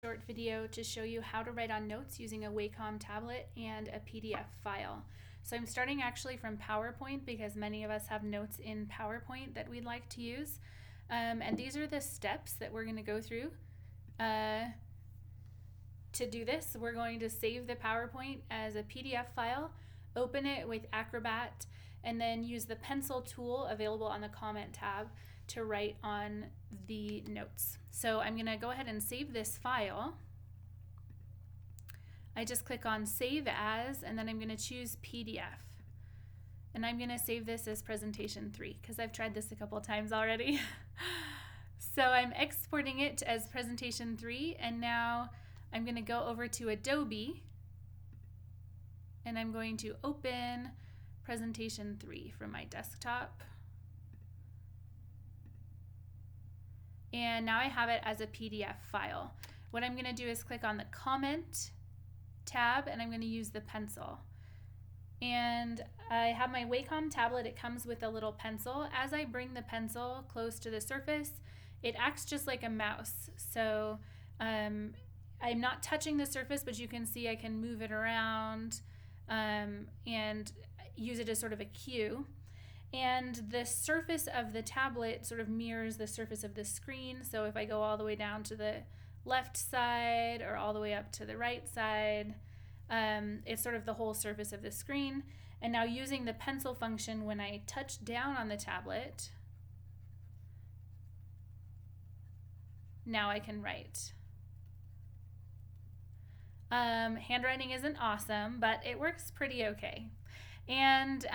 Short video to show you how to write on notes using a Wacom tablet and a PDF file. So I'm starting actually from PowerPoint because many of us have notes in PowerPoint that we'd like to use. And these are the steps that we're going to go through. To do this, we're going to save the PowerPoint as a PDF file, open it with Acrobat, and then use the pencil tool available on the comment tab to write on the notes. So I'm going to go ahead and save this file. I just click on Save As, and then I'm going to choose PDF. And I'm going to save this as Presentation 3 because I've tried this a couple times already. So I'm exporting it as Presentation 3, and now I'm going to go over to Adobe, and I'm going to open Presentation 3 from my desktop. And now I have it as a PDF file. What I'm going to do is click on the Comment tab, and I'm going to use the pencil. And I have my Wacom tablet. It comes with a little pencil. As I bring the pencil close to the surface, it acts just like a mouse. So I'm not touching the surface, but you can see I can move it around and use it as sort of a cue. And the surface of the tablet sort of mirrors the surface of the screen. So if I go all the way down to the left side or all the way up to the right side, it's sort of the whole surface of the screen. And now using the pencil function, when I touch down on the tablet, now I can write. Handwriting isn't awesome, but it works pretty okay. And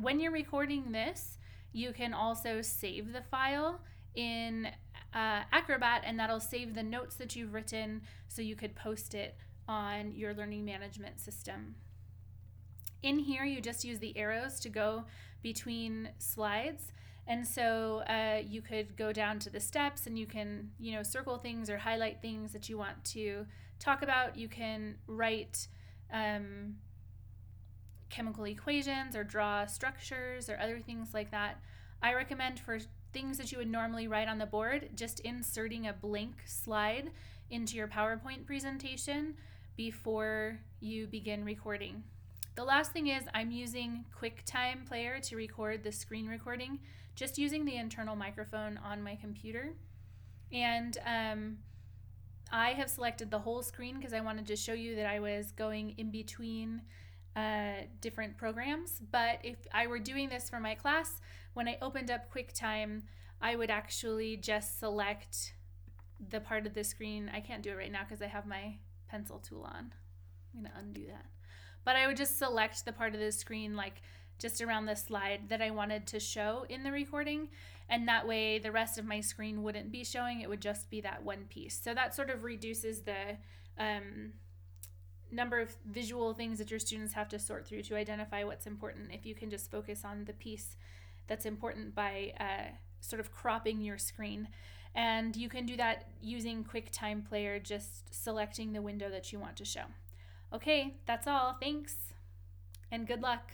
when you're recording this, you can also save the file in Acrobat, and that'll save the notes that you've written so you could post it on your learning management system. In here, you just use the arrows to go between slides. And so you could go down to the steps, and you can, circle things or highlight things that you want to talk about. You can write chemical equations or draw structures or other things like that. I recommend for things that you would normally write on the board, just inserting a blank slide into your PowerPoint presentation before you begin recording. The last thing is I'm using QuickTime Player to record the screen recording, just using the internal microphone on my computer. And I have selected the whole screen because I wanted to show you that I was going in between different programs. But if I were doing this for my class, when I opened up QuickTime, I would actually just select the part of the screen. I can't do it right now because I have my pencil tool on. I'm going to undo that. But I would just select the part of the screen, like just around the slide that I wanted to show in the recording. And that way the rest of my screen wouldn't be showing. It would just be that one piece. So that sort of reduces the number of visual things that your students have to sort through to identify what's important if you can just focus on the piece that's important by sort of cropping your screen. And you can do that using QuickTime Player, just selecting the window that you want to show. Okay, that's all. Thanks, and good luck.